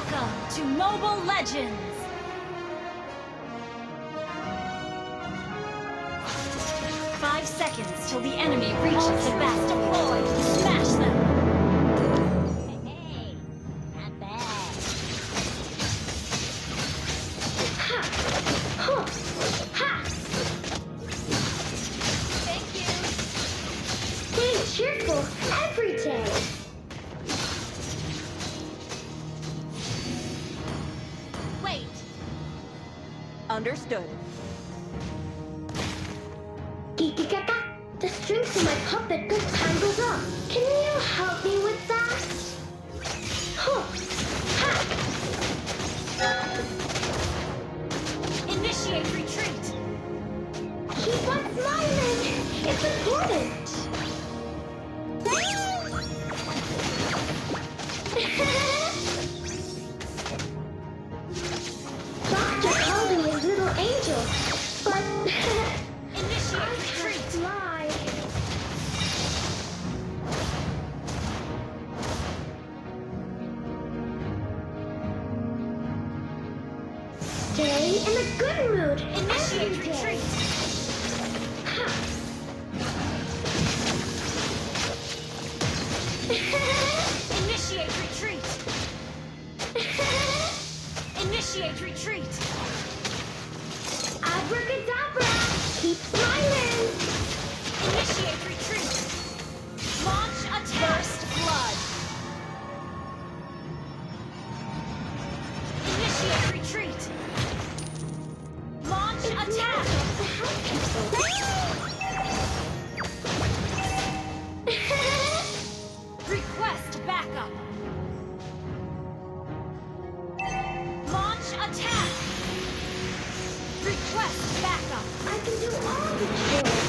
Welcome to Mobile Legends! 5 seconds till the enemy reaches the best deployed. Smash them! Hey, not bad. Ha! Huh! Ha! Thank you! Stay cheerful every day. Wait! Understood. Kikikaka, the strings of my puppet got tangled up. Can you help me with that? Huh! Ha! Initiate retreat! Keep on smiling. It's important. Doctor called me his little angel, but Initiate I retreat! can't fly. Stay in a good mood. Initiate every day. retreat! Initiate retreat! Initiate retreat! Abracadabra! Keep smiling! Initiate retreat! Launch attack! First blood! Initiate retreat! Launch attack! The help Request backup! Launch attack! Request backup! I can do all the chores.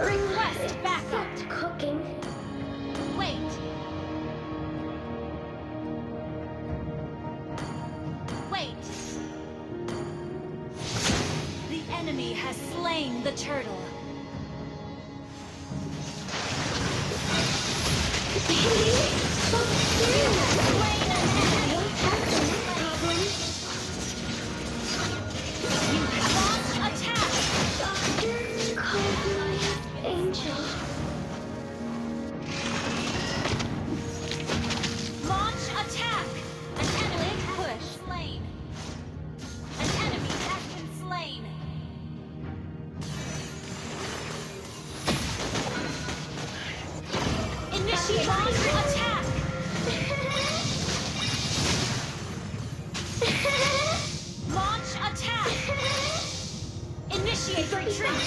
Request backup! Except cooking. Wait! Wait! The enemy has slain the turtle. Stop staring at me. Slain an enemy. That's the next problem. You have launched attack. Doctor called my angel. Launch attack. An enemy has been slain. An enemy has been slain. Initiate launch attack. Launch attack. Initiate retreat.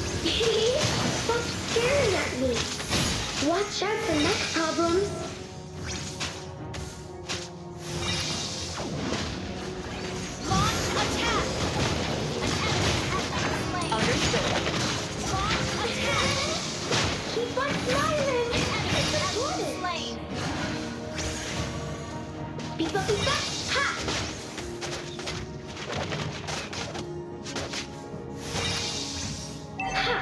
Stop staring at me. Watch out for neck problems. Launch attack. An enemy has been slain. Understood. Launch attack. Keep on smiling. An enemy has been slain. Beep up, beep up. Ha! Ha!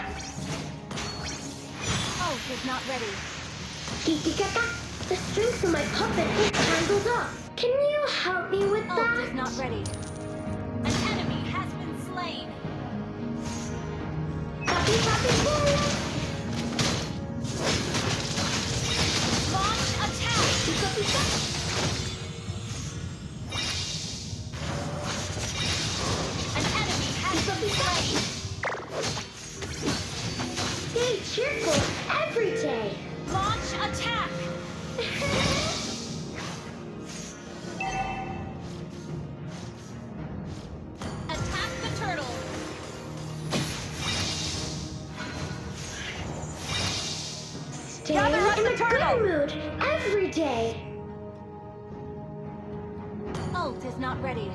Ult is not ready. Kikikaka, the strings of my puppet get tangled up. Can you help me with Ult that? is not ready. An enemy has been slain. Happy, happy, boy. Launch attack. Beep up, beep up. An enemy has been slain. Stay cheerful every day. Launch attack. Attack the turtle. Stay Gather up in the a turtle. good mood every day. Ult is not ready.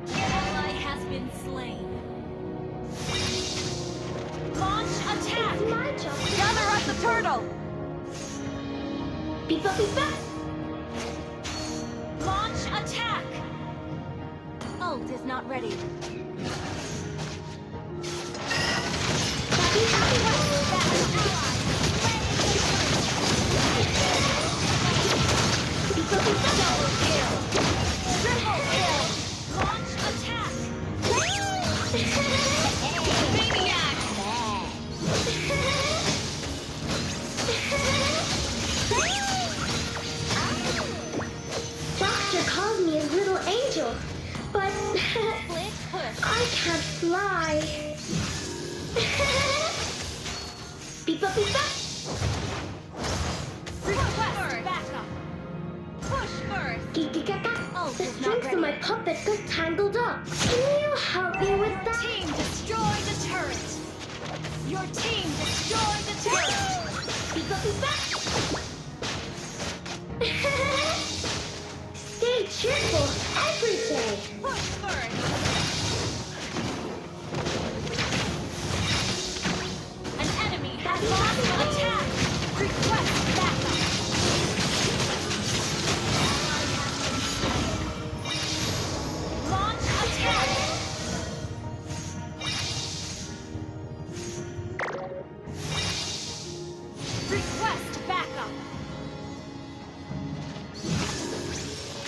An ally has been slain. Launch attack. It's my job to Gather up the turtle! beep up, beep up. Launch attack. Ult is not ready. Happy, happy, happy. can't fly. Beep-a, beep-a. Request backup. Push first. Gigi-gaga. Oh, The it's not strings of my ready. puppet got tangled up. Can you help me with Your that? team destroyed the turret. Your team destroyed the turret. Beep-a, beep-a. Stay cheerful every day. Push first. An enemy has launched an attack. Request backup. Launch attack. Request backup.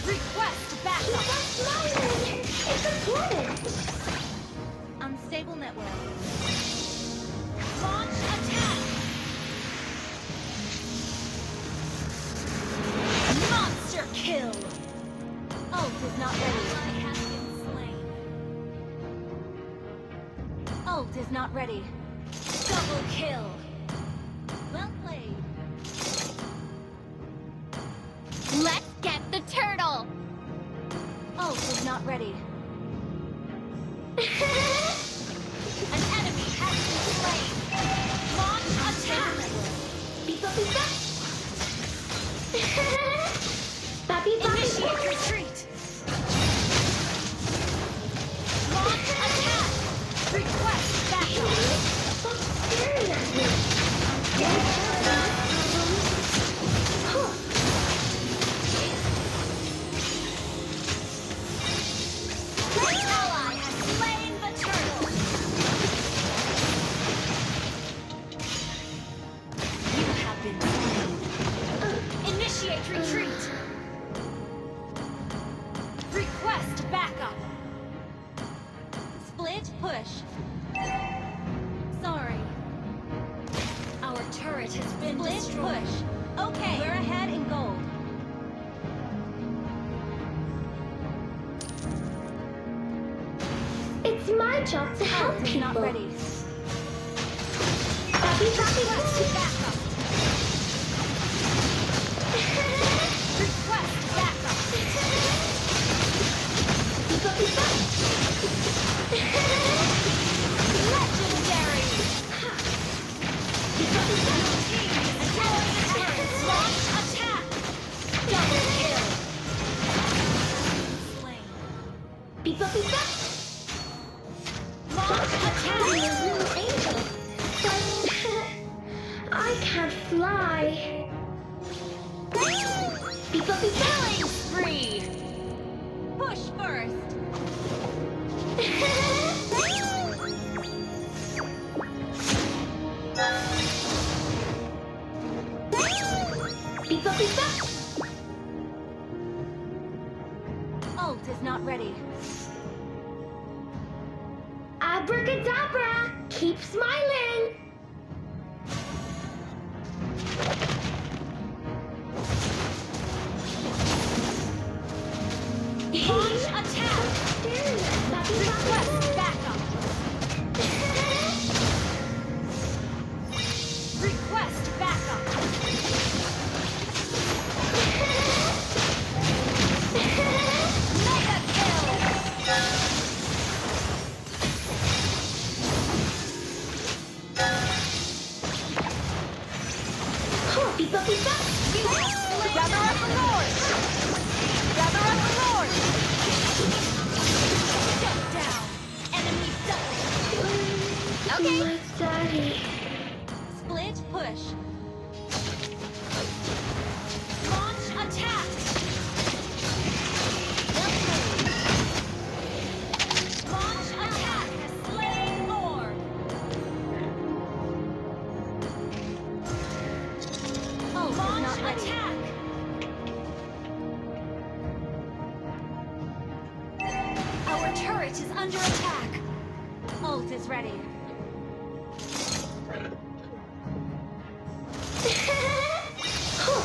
Request Keep backup. on smiling. It's important. Unstable network. Launch attack. Monster kill. Ult is not ready. I have been slain. Ult is not ready. Double kill. Well played. Let's get the turtle! Ult is not ready. An enemy has been slain. Launch attack. Beep-a, beep-a. Bappy, bappy, Initiate retreat. Launch attack. Request backup. Stop staring at me. Huh. An ally has slain the turtle. You have been slain. Initiate retreat. Request backup. Split push. Sorry. Our turret has been destroyed. Push. Okay. We're ahead in gold. It's my job to help Ult is people. not ready. Bappy, bappy, Request bappy. backup. Request backup. Beep-a, beep-a. Legendary. Beep-a, beep-a. Team destroy the turret. Launch attack. Double kill. Slain. Beep-a, beep-a. Launch I'm a attack. little angel, but I can't fly. Beep-a, beep-a. Killing spree. Push first. Beep-a, beep-a. Ult is not ready. Abracadabra, keep smiling. Launch attack. Request backup. Request backup. Mega kill. Oh, beep-a, beep-a. You have slain. Gather up the north. Gather up the north. Shut down. Enemy double. Okay. My daddy. Split push. Launch attack. Well played. Launch attack. Slain Lord. Oh, launch attack. Our turret is under attack. Ult is ready. Oh,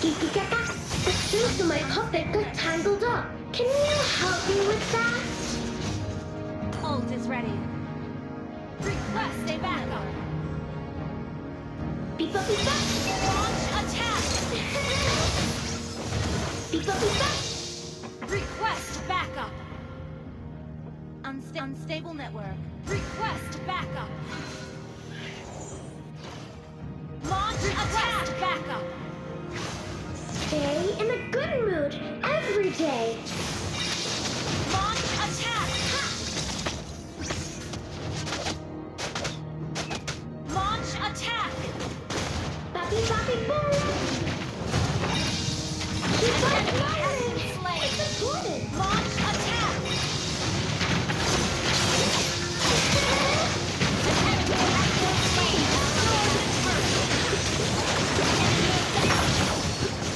Gigi-gaga. The strings of my puppet got tangled up. Can you help me with that? Ult is ready. ready. Request a backup. Beepa beepa. Launch attack. Beepa beepa. Request backup. Unstable network. Request backup. Launch attack backup. Stay in a good mood every day. Launch attack. Launch attack. Bappy bappy boom. Keep on Enemy has smiling. been slain. It's important. Launch attack.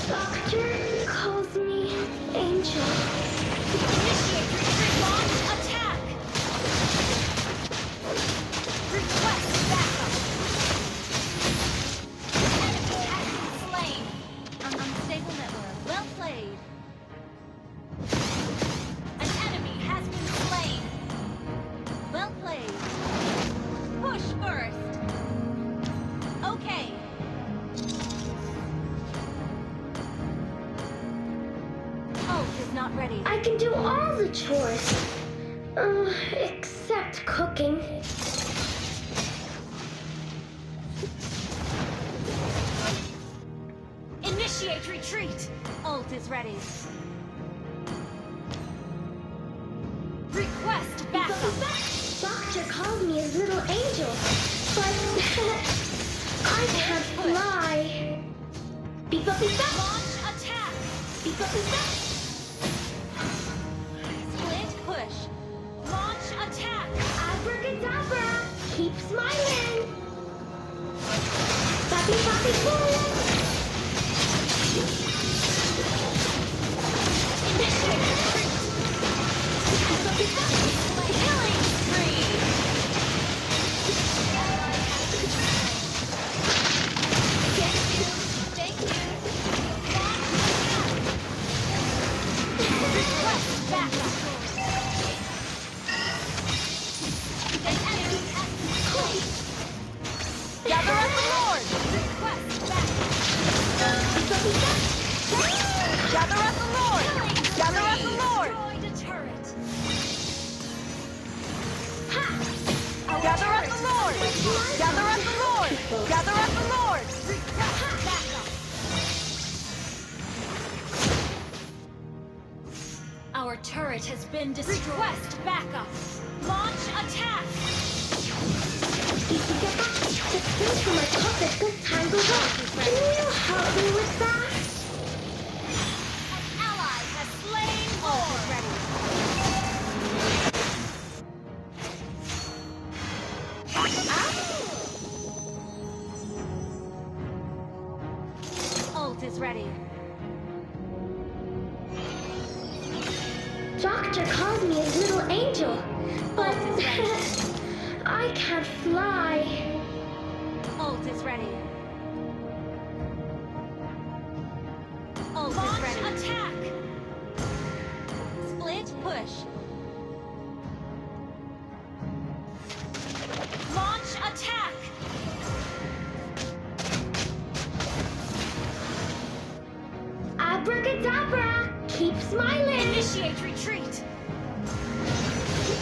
Doctor calls me Angel. Initiate retreat. Launch attack. Request backup. Enemy has been slain. Unstable network. Well played. An enemy has been slain. Well played. Push first. Okay. Ult is not ready. I can do all the chores. Except cooking. Initiate retreat. Ult is ready. Request backup. Doctor called me his little angel, but I can't fly. Beepa beepa. Launch attack. Beepa beepa. Split push. Launch attack. Abracadabra. Keep smiling. Bappy bappy boom. Initiate retreat. Beepa beepa. Killing spree. Thank you. Launch attack. Request backup. An enemy has been slain. Gather up the Lord. Request backup. Beepa beepa. Gather up the Lord. Gather up the Lord. Destroyed a turret. Ha! Gather up the Lord. Gather up the Lord. Gather up the Lord. Request backup. Our turret has been destroyed. Request backup. Launch attack. Beepa beepa. The strings from my puppet this time goes up. Can you help me with that? An ally has slain Ult is ready. Ult is ready. Doctor calls me his little angel, but Ult is ready. I can't fly. Ult is ready. Ult is ready. Attack. Split push. Launch attack. Abracadabra! Keep smiling! Initiate retreat.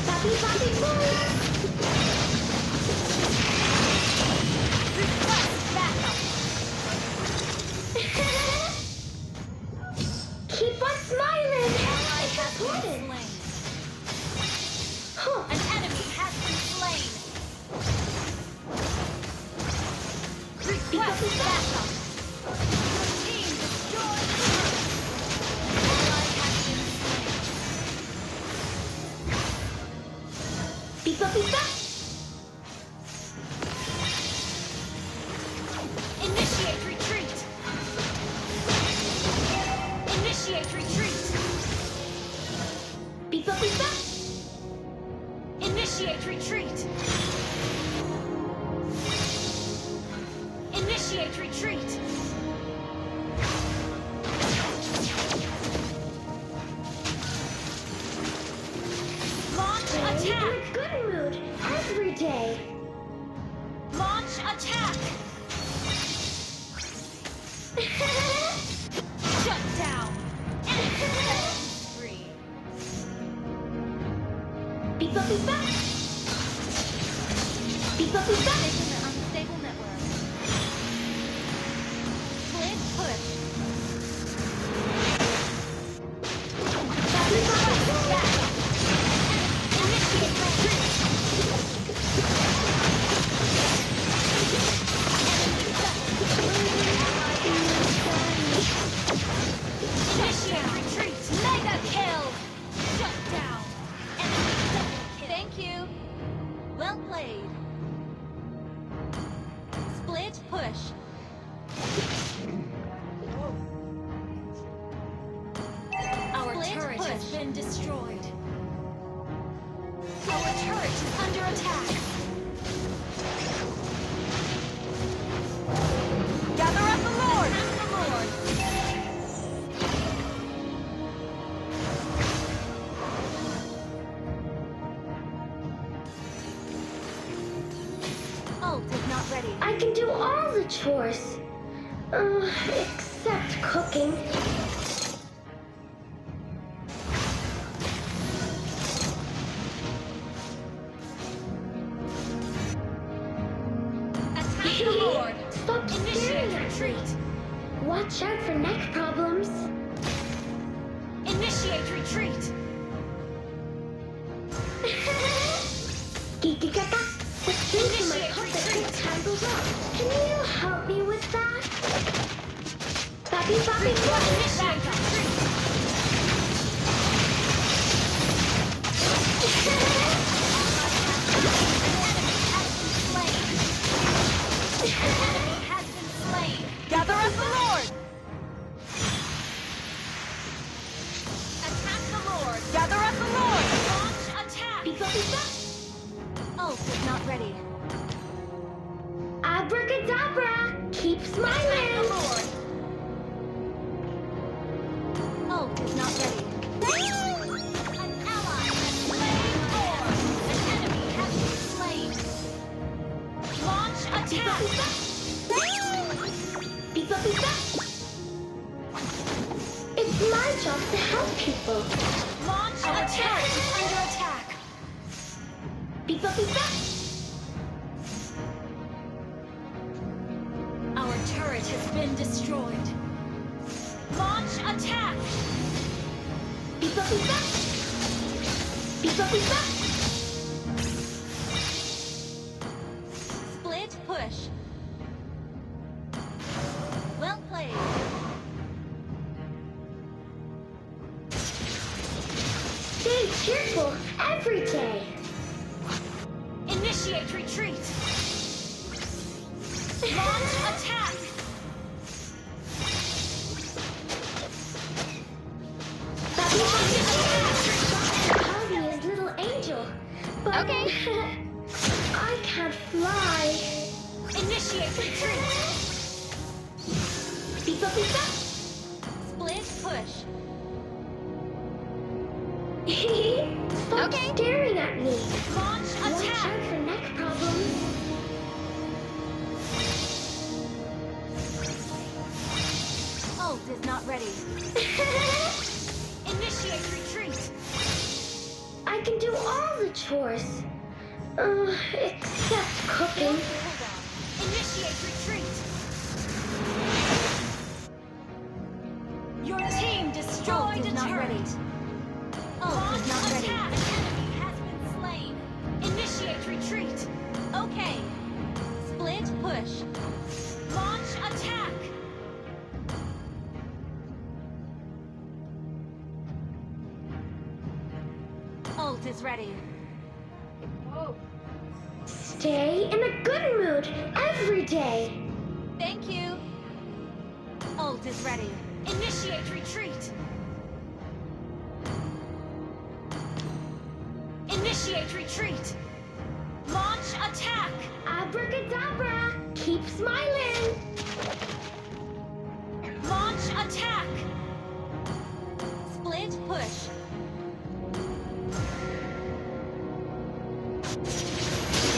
Bappy bappy boom! Request backup. Keep on smiling! Ally It's has been important! slain. Huh. An enemy has been slain. Request backup. Team destroyed the turret. Ally has been slain. Beepa beepa! Initiate retreat. Initiate retreat. Beepa beepa! Initiate retreat. Initiate retreat. Launch Stay in attack. a good mood Launch attack! Shut down! Free. Beepa beepa. Beepa beepa. Making an unstable network. Split push. Beepa beepa. Initiate retreat. Initiate retreat. Mega kill. Shut down. Enemy double kill. Thank you. Well played. Split push. Our turret has been destroyed. Our turret is under attack. Gather up the Lord! The Lord! Ult is not ready. I can do all the chores. Except cooking. Attack the Lord! Stop staring Initiate at me. retreat! Watch out for neck problems. Initiate retreat! Gigigata, the strings in my Initiate puppet retreat. get tangled up. Can you help me with that? Bappy bappy bappy. Initiate retreat! Enemy has been slain! Gather up the Lord! Attack the Lord! Gather up the Lord! Launch attack! Beepa beepa. Ult is not ready. Abracadabra, keep Attack the smiling. Lord! Ult is not ready. An ally has slain Thor! An enemy has been slain! Launch Beepa attack! beepa. Beepa beepa. It's my job to help people. Launch attack! Is under attack! Beepa beepa. Our turret has been destroyed. Launch attack! Beepa beepa. Beepa beepa. Split push. Well played. Stay cheerful every day. Initiate retreat. Launch attack. Bappy Launch attack. Harvey is little angel, but Okay. I can't fly. Initiate retreat. Beepa beepa. Split push. Stop Okay. staring at me. Launch Watch attack. out for neck problems. Ult is not ready. Initiate retreat. I can do all the chores. Except cooking. Hold on. Initiate retreat. Your team destroyed a turret. Launch attack. An enemy has been slain. Initiate retreat. Okay. Split push. Launch attack. Ult is ready. Stay in a good mood every day. Thank you. Ult is ready. Initiate retreat. Initiate retreat. Launch attack. Abracadabra, keep smiling. Launch attack. Split push.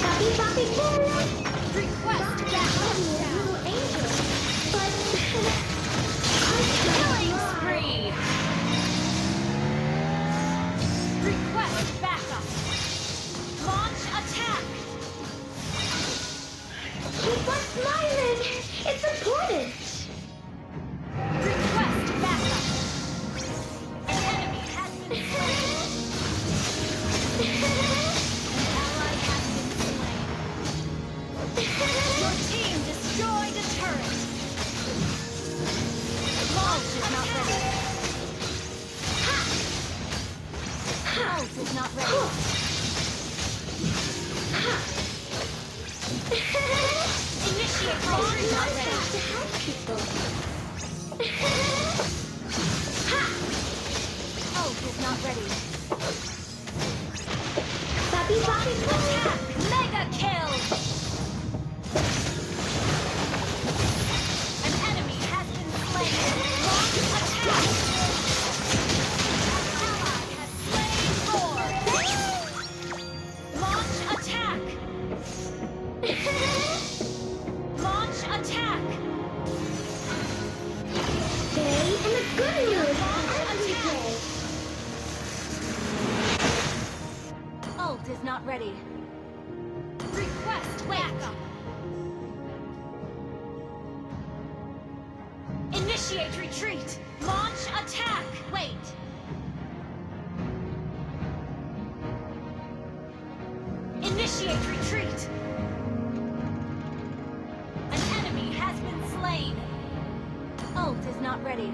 Bappy bappy boo. Request couldn't. Request backup. An enemy has been slain. An ally has been slain. Your team destroyed a turret. Launch is not ready. Ult is not ready. Initiate launch is not ready. To help people. Ult is not ready. Bobby, Bobby, Attack! Mega kill! An enemy has been slain. Launch attack! An ally has slain Thor. Launch attack! Launch attack! Today in the good news every day. Ult is not ready. Request backup. Initiate retreat. Launch attack. Wait. Initiate retreat. An enemy has been slain. Ult is not ready.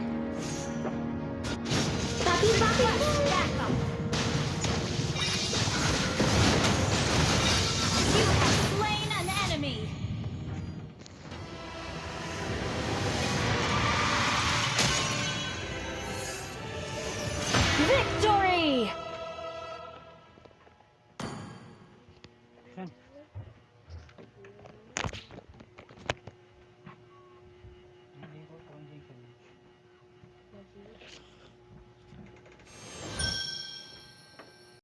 Bobby, Bobby.